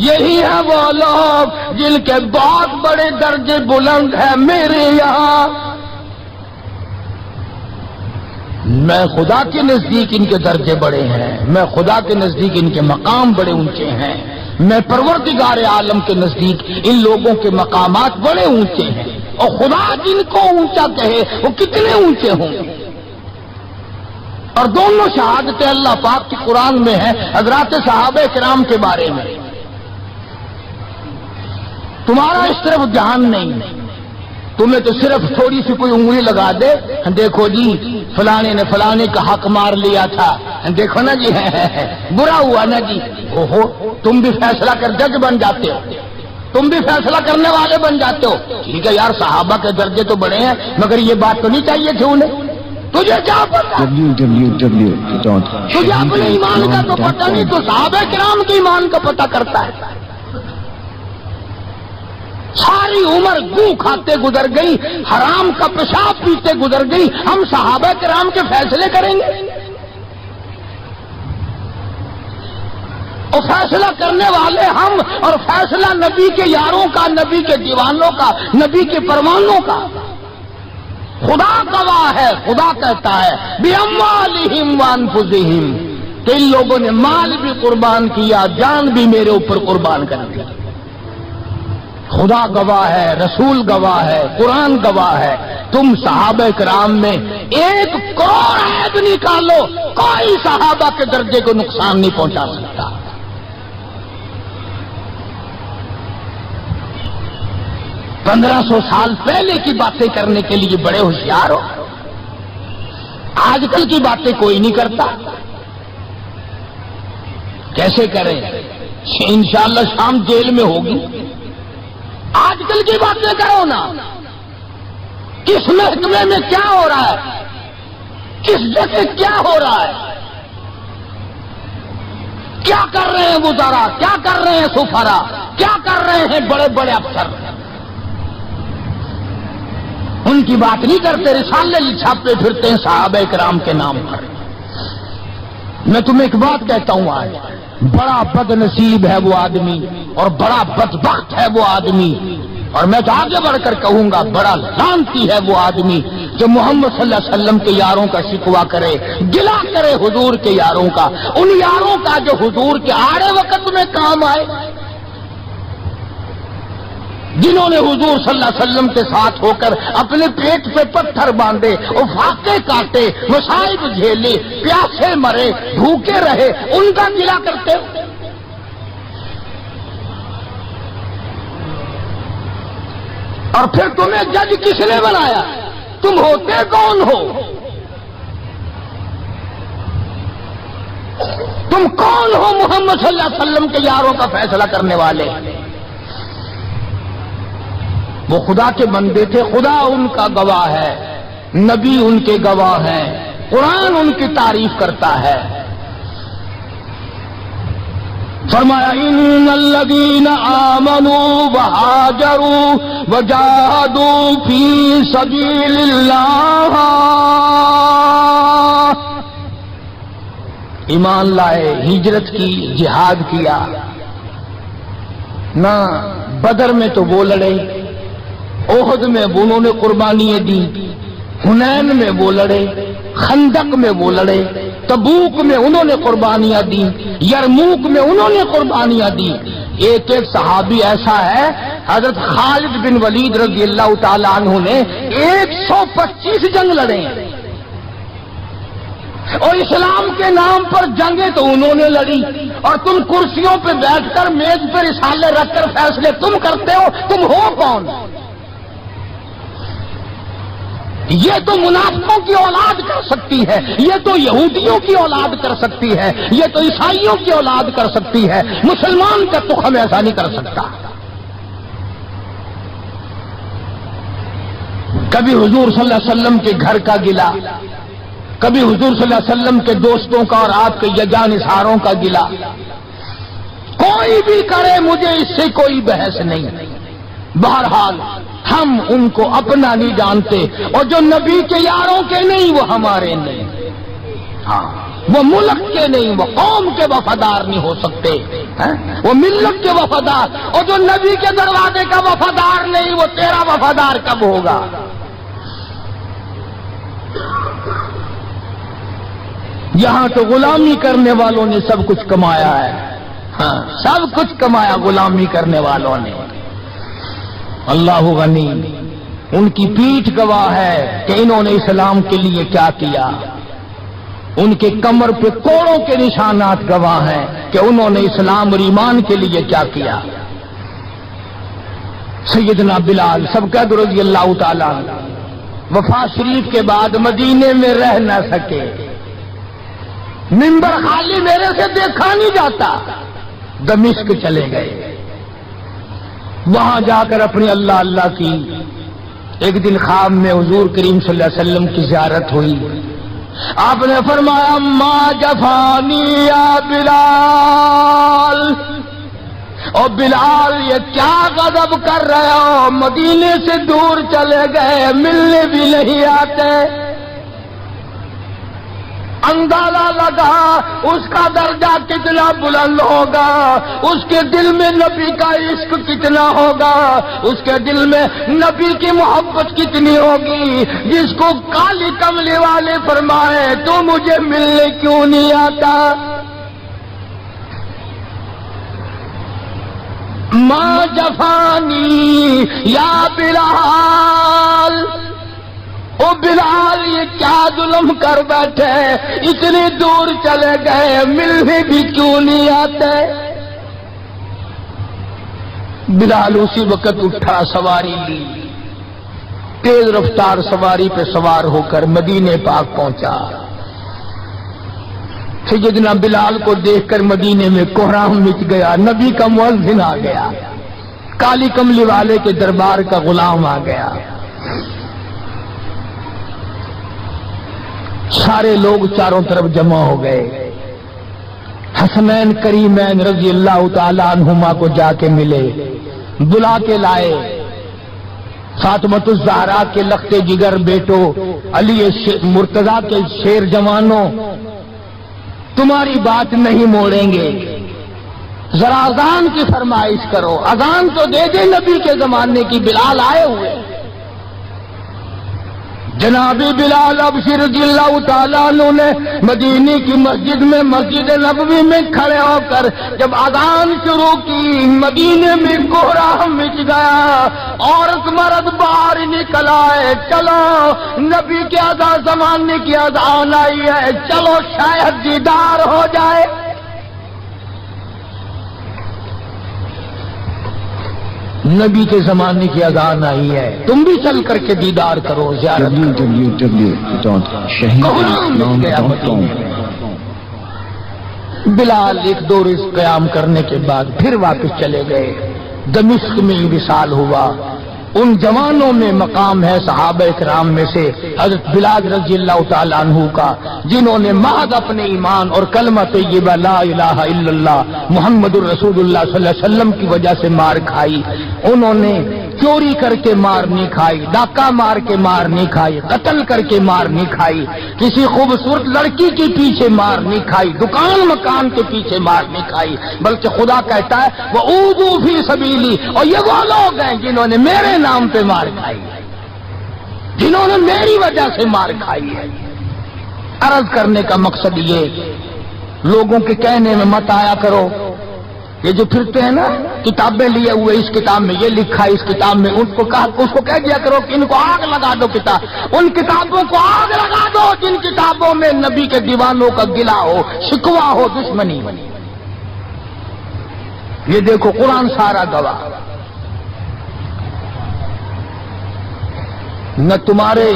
یہی ہے وہ لوگ جن کے بہت بڑے درجے بلند ہیں میرے یہاں۔ میں خدا کے نزدیک ان کے درجے بڑے ہیں، میں خدا کے نزدیک ان کے مقام بڑے اونچے ہیں، میں پروردگار عالم کے نزدیک ان لوگوں کے مقامات بڑے اونچے ہیں، اور خدا جن کو اونچا کہے وہ کتنے اونچے ہوں۔ اور دونوں شہادتیں اللہ پاک کی قرآن میں ہیں حضرات صحابہ کرام کے بارے میں۔ تمہارا اس طرف دھیان نہیں، تمہیں تو صرف تھوڑی سی کوئی انگلی لگا دے، دیکھو جی فلانے نے فلانے کا حق مار لیا تھا، دیکھو نا جی برا ہوا نا جی، اوہو تم بھی فیصلہ کر جج بن جاتے ہو، تم بھی فیصلہ کرنے والے بن جاتے ہو۔ ٹھیک ہے یار، صحابہ کے درجے تو بڑے ہیں، مگر یہ بات تو نہیں چاہیے تھی انہیں۔ تجھے کیا پتا، تجھے اپنے ایمان کا تو پتہ نہیں، تو صحابہ کرام کے ایمان کا پتہ کرتا ہے۔ ساری عمر گو کھاتے گزر گئی، حرام کا پیشاب پیتے گزر گئی، ہم صحابہ کرام کے فیصلے کریں گے؟ اور فیصلہ کرنے والے ہم، اور فیصلہ نبی کے یاروں کا، نبی کے دیوانوں کا، نبی کے پروانوں کا۔ خدا گواہ ہے، خدا کہتا ہے بِأَمْوَالِهِمْ وَأَنفُسِهِمْ، کہ ان لوگوں نے مال بھی قربان کیا، جان بھی میرے اوپر قربان کر دیا۔ خدا گواہ ہے، رسول گواہ ہے، قرآن گواہ ہے۔ تم صحابہ کرام میں 1 کروڑ عیب نکالو، کوئی صحابہ کے درجے کو نقصان نہیں پہنچا سکتا۔ 1500 سال پہلے کی باتیں کرنے کے لیے بڑے ہوشیار ہو، آج کل کی باتیں کوئی نہیں کرتا۔ کیسے کریں؟ انشاءاللہ شام جیل میں ہوگی۔ آج کل کی باتیں کرو نا، کس محکمے میں کیا ہو رہا ہے، کس جگہ کیا ہو رہا ہے، کیا کر رہے ہیں وزراء، کیا کر رہے ہیں سفراء، کیا کر رہے ہیں بڑے بڑے افسر، ان کی بات نہیں کرتے، رسالے چھاپتے پھرتے ہیں صحابہ کرام کے نام پر۔ میں تمہیں ایک بات کہتا ہوں، آج بڑا بد نصیب ہے وہ آدمی، اور بڑا بدبخت ہے وہ آدمی، اور میں تو آگے بڑھ کر کہوں گا بڑا لعنتی ہے وہ آدمی جو محمد صلی اللہ علیہ وسلم کے یاروں کا شکوہ کرے، گلہ کرے حضور کے یاروں کا، ان یاروں کا جو حضور کے آڑے وقت میں کام آئے، جنہوں نے حضور صلی اللہ علیہ وسلم کے ساتھ ہو کر اپنے پیٹ پہ پتھر باندھے اور فاقے کاٹے، مصائب جھیلے، پیاسے مرے، بھوکے رہے، ان کا گلہ کرتے ہو۔ اور پھر تمہیں جج کس نے بنایا؟ تم ہوتے کون ہو؟ تم کون ہو محمد صلی اللہ علیہ وسلم کے یاروں کا فیصلہ کرنے والے؟ وہ خدا کے بندے تھے، خدا ان کا گواہ ہے، نبی ان کے گواہ ہیں، قرآن ان کی تعریف کرتا ہے۔ فرمایا ان الذین آمنوا وہاجروا وجاہدوا فی سبیل اللہ، ایمان لائے، ہجرت کی، جہاد کیا۔ نہ بدر میں تو وہ لڑے، احد میں انہوں نے قربانیاں دی، حنین میں وہ لڑے، خندق میں وہ لڑے، تبوک میں انہوں نے قربانیاں دی، یرموک میں انہوں نے قربانیاں دی۔ ایک ایک صحابی ایسا ہے، حضرت خالد بن ولید رضی اللہ تعالیٰ عنہ نے 125 جنگ لڑے ہیں، اور اسلام کے نام پر جنگیں تو انہوں نے لڑی، اور تم کرسیوں پہ بیٹھ کر میز پر رسالے رکھ کر فیصلے تم کرتے ہو، تم ہو کون؟ یہ تو منافقوں کی اولاد کر سکتی ہے، یہ تو یہودیوں کی اولاد کر سکتی ہے، یہ تو عیسائیوں کی اولاد کر سکتی ہے، مسلمان کا تخم ایسا نہیں کر سکتا۔ کبھی حضور صلی اللہ علیہ وسلم کے گھر کا گلا، کبھی حضور صلی اللہ علیہ وسلم کے دوستوں کا اور آپ کے جانثاروں کا گلا، کوئی بھی کرے مجھے اس سے کوئی بحث نہیں۔ بہرحال ہم ان کو اپنا نہیں جانتے، اور جو نبی کے یاروں کے نہیں وہ ہمارے نہیں، ہاں وہ ملک کے نہیں، وہ قوم کے وفادار نہیں ہو سکتے، وہ ملت کے وفادار، اور جو نبی کے دروازے کا وفادار نہیں وہ تیرا وفادار کب ہوگا؟ یہاں تو غلامی کرنے والوں نے سب کچھ کمایا ہے، ہاں سب کچھ کمایا غلامی کرنے والوں نے۔ اللہ غنی، ان کی پیٹھ گواہ ہے کہ انہوں نے اسلام کے لیے کیا کیا، ان کے کمر پہ کوڑوں کے نشانات گواہ ہیں کہ انہوں نے اسلام اور ایمان کے لیے کیا کیا۔ سیدنا بلال سبقت رضی اللہ تعالیٰ وفات شریف کے بعد مدینے میں رہ نہ سکے، منبر خالی میرے سے دیکھا نہیں جاتا، دمشق چلے گئے، وہاں جا کر اپنی اللہ اللہ کی۔ ایک دن خواب میں حضور کریم صلی اللہ علیہ وسلم کی زیارت ہوئی، آپ نے فرمایا ما جفانی یا بلال، اور بلال یہ کیا غضب کر رہے ہو، مدینے سے دور چلے گئے، ملنے بھی نہیں آتے۔ اندازہ لگا اس کا درجہ کتنا بلند ہوگا، اس کے دل میں نبی کا عشق کتنا ہوگا، اس کے دل میں نبی کی محبت کتنی ہوگی، جس کو کالی کملی والے فرمائے تو مجھے ملنے کیوں نہیں آتا۔ ما جفانی یا بلال، او بلال یہ کیا ظلم کر بیٹھے، اتنی دور چلے گئے، ملنے بھی کیوں نہیں آتے۔ بلال اسی وقت اٹھا، سواری لی، تیز رفتار سواری پہ سوار ہو کر مدینے پاک پہنچا۔ سیدنا بلال کو دیکھ کر مدینے میں کوہرام مچ گیا، نبی کا مؤذن آ گیا، کالی کملی والے کے دربار کا غلام آ گیا۔ سارے لوگ چاروں طرف جمع ہو گئے، حسنین کریمین رضی اللہ تعالی عنہما کو جا کے ملے، بلا کے لائے۔ فاطمۃ الزہرا کے لخت جگر بیٹو، علی مرتضیٰ کے شیر جوانوں، تمہاری بات نہیں موڑیں گے، ذرا اذان کی فرمائش کرو، اذان تو دے دے نبی کے زمانے کی، بلال آئے ہوئے۔ جناب بلال ابشر رضی اللہ تعالیٰ عنہ نے مدینے کی مسجد میں، مسجد نبوی میں کھڑے ہو کر جب اذان شروع کی، مدینے میں کوہرام مچ گیا، عورت مرد باہر نکل آئے، چلو نبی کے اذان زمانے کی اذان آئی ہے، چلو شاید دیدار ہو جائے۔ نبی کے زمانے کی اذان آئی ہے، تم بھی چل کر کے دیدار کرو، زیارت کرو۔ بلال ایک دو روز قیام کرنے کے بعد پھر واپس چلے گئے، دمشق میں وصال ہوا۔ ان جوانوں میں مقام ہے صحابہ کرام میں سے حضرت بلال رضی اللہ تعالیٰ عنہ کا، جنہوں نے محض اپنے ایمان اور کلمہ طیبہ لا الہ الا اللہ محمد الرسول اللہ صلی اللہ علیہ وسلم کی وجہ سے مار کھائی۔ انہوں نے چوری کر کے مار نہیں کھائی، ڈاکہ مار کے مار نہیں کھائی، قتل کر کے مار نہیں کھائی، کسی خوبصورت لڑکی کے پیچھے مار نہیں کھائی، دکان مکان کے پیچھے مار نہیں کھائی، بلکہ خدا کہتا ہے وَأُوذُوا فِي سَبِيلِي، اور یہ وہ لوگ ہیں جنہوں نے میرے نام پہ مار کھائی ہے، جنہوں نے میری وجہ سے مار کھائی ہے۔ عرض کرنے کا مقصد یہ، لوگوں کے کہنے میں مت آیا کرو، یہ جو پھرتے ہیں نا کتابیں لیے ہوئے، اس کتاب میں یہ لکھا ہے، اس کتاب میں اس کو کہہ دیا کرو کہ ان کو آگ لگا دو، کتاب ان کتابوں کو آگ لگا دو جن کتابوں میں نبی کے دیوانوں کا گلا ہو، شکوا ہو، دشمنی۔ یہ دیکھو قرآن سارا گواہ، نہ تمہارے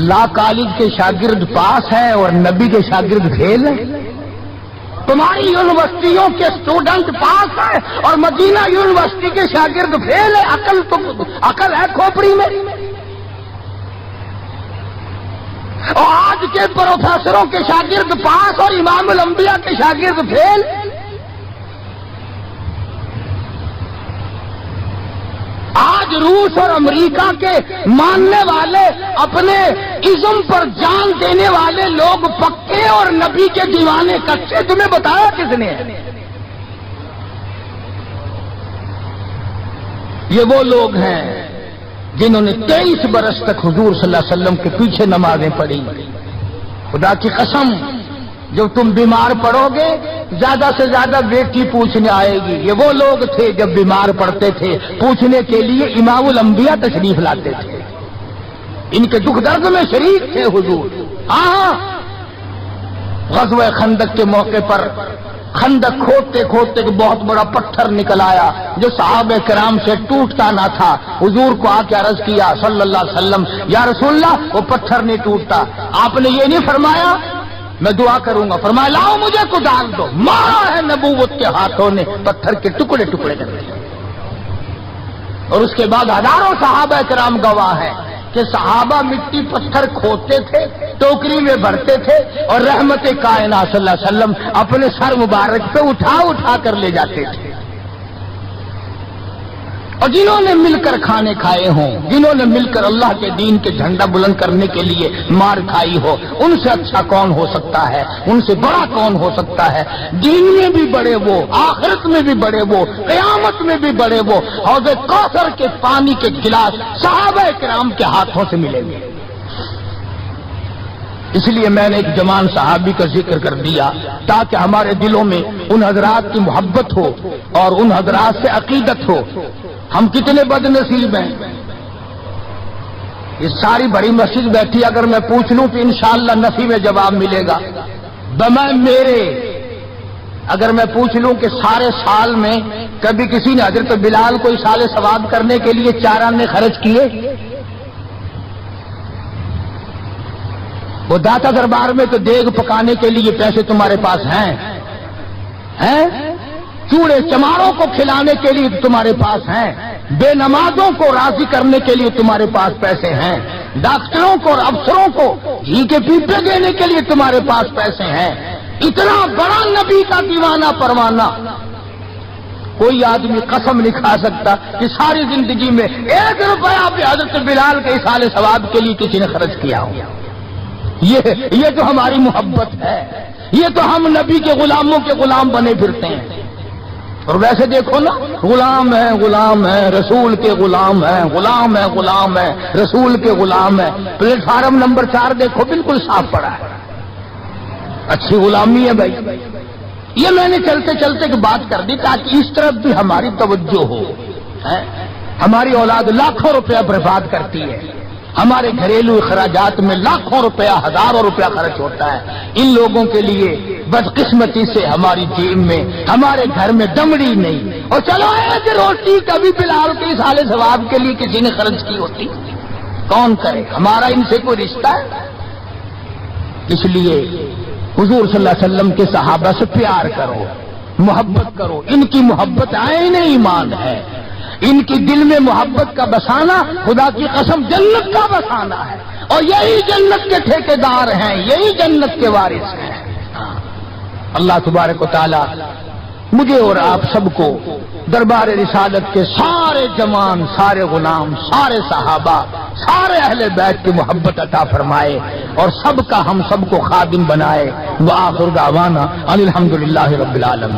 لا کالج کے شاگرد پاس ہیں اور نبی کے شاگرد فیل ہیں، تمہاری یونیورسٹیوں کے اسٹوڈنٹ پاس ہیں اور مدینہ یونیورسٹی کے شاگرد فیل ہے، عقل ہے کھوپڑی میں؟ اور آج کے پروفیسروں کے شاگرد پاس اور امام الانبیاء کے شاگرد فیل۔ آج روس اور امریکہ کے ماننے والے، اپنے ازم پر جان دینے والے لوگ پکے اور نبی کے دیوانے کچے، تمہیں بتایا کس نے؟ یہ وہ لوگ ہیں جنہوں نے 23 برس تک حضور صلی اللہ علیہ وسلم کے پیچھے نمازیں پڑھی۔ خدا کی قسم، جب تم بیمار پڑو گے زیادہ سے زیادہ بیٹی پوچھنے آئے گی۔ یہ وہ لوگ تھے جب بیمار پڑتے تھے پوچھنے کے لیے امام الانبیاء تشریف لاتے تھے، ان کے دکھ درد میں شریک تھے حضور۔ ہاں، غزوہ خندق کے موقع پر خندق کھودتے کھودتے ایک بہت بڑا پتھر نکل آیا جو صحابہ کرام سے ٹوٹتا نہ تھا، حضور کو آ کے عرض کیا صلی اللہ علیہ وسلم، یا رسول اللہ وہ پتھر نہیں ٹوٹتا۔ آپ نے یہ نہیں فرمایا میں دعا کروں گا، فرمایا لاؤ مجھے کو ڈال دو، مارا ہے نبوت کے ہاتھوں نے، پتھر کے ٹکڑے ٹکڑے کر دیے۔ اور اس کے بعد ہزاروں صحابہ کرام گواہ ہیں کہ صحابہ مٹی پتھر کھودتے تھے، ٹوکری میں بھرتے تھے اور رحمت کائنات صلی اللہ علیہ وسلم اپنے سر مبارک پہ اٹھا اٹھا کر لے جاتے تھے۔ اور جنہوں نے مل کر کھانے کھائے ہوں، جنہوں نے مل کر اللہ کے دین کے جھنڈا بلند کرنے کے لیے مار کھائی ہو، ان سے اچھا کون ہو سکتا ہے، ان سے بڑا کون ہو سکتا ہے؟ دین میں بھی بڑے وہ، آخرت میں بھی بڑے وہ، قیامت میں بھی بڑے وہ، حوض کوثر کے پانی کے گلاس صحابہ کرام کے ہاتھوں سے ملیں گے۔ اس لیے میں نے ایک جوان صحابی کا ذکر کر دیا تاکہ ہمارے دلوں میں ان حضرات کی محبت ہو اور ان حضرات سے عقیدت ہو۔ ہم کتنے بد نصیب ہیں، اس ساری بڑی مسجد بیٹھی اگر میں پوچھ لوں تو انشاءاللہ نفی میں جواب ملے گا۔ اگر میں پوچھ لوں کہ سارے سال میں کبھی کسی نے حضرت بلال کو اصال ثواب کرنے کے لیے 4 آنے خرچ کیے؟ وہ داتا دربار میں تو دیگ پکانے کے لیے پیسے تمہارے پاس ہیں، چوڑے چماروں کو کھلانے کے لیے تمہارے پاس ہیں، بے نمازوں کو راضی کرنے کے لیے تمہارے پاس پیسے ہیں، ڈاکٹروں کو اور افسروں کو گھی کے پیپے دینے کے لیے تمہارے پاس پیسے ہیں۔ اتنا بڑا نبی کا دیوانہ پروانہ کوئی آدمی قسم نہیں کھا سکتا کہ ساری زندگی میں 1 روپیہ بھی حضرت بلال کے اصال ثواب کے لیے کسی نے خرچ کیا ہو۔ یہ تو ہماری محبت ہے، یہ تو ہم نبی کے غلاموں کے غلام بنے پھرتے ہیں۔ اور ویسے دیکھو نا، غلام ہے رسول کے غلام ہے، غلام ہے رسول کے غلام ہے۔ پلیٹ فارم نمبر 4 دیکھو بالکل صاف پڑا ہے، اچھی غلامی ہے بھائی۔ یہ میں نے چلتے چلتے ایک بات کر دی تاکہ اس طرف بھی ہماری توجہ ہو۔ ہماری اولاد لاکھوں روپیہ برباد کرتی ہے، ہمارے گھریلو اخراجات میں لاکھوں روپیہ، ہزاروں روپیہ خرچ ہوتا ہے۔ ان لوگوں کے لیے بدقسمتی سے ہماری جیب میں، ہمارے گھر میں دمڑی نہیں، اور چلو ایک روٹی کبھی بلال کے اصال ثواب کے لیے کسی نے خرچ کی ہوتی، کون کرے؟ ہمارا ان سے کوئی رشتہ ہے؟ اس لیے حضور صلی اللہ علیہ وسلم کے صحابہ سے پیار کرو، محبت کرو، ان کی محبت عین ایمان ہے۔ ان کی دل میں محبت کا بسانا خدا کی قسم جنت کا بسانا ہے، اور یہی جنت کے ٹھیکیدار ہیں، یہی جنت کے وارث ہیں۔ اللہ تبارک و تعالی مجھے اور آپ سب کو دربار رسالت کے سارے جوان، سارے غلام، سارے صحابہ، سارے اہل بیت کی محبت عطا فرمائے اور سب کا ہم سب کو خادم بنائے۔ وآخر دعوانا ان الحمدللہ رب العالمین۔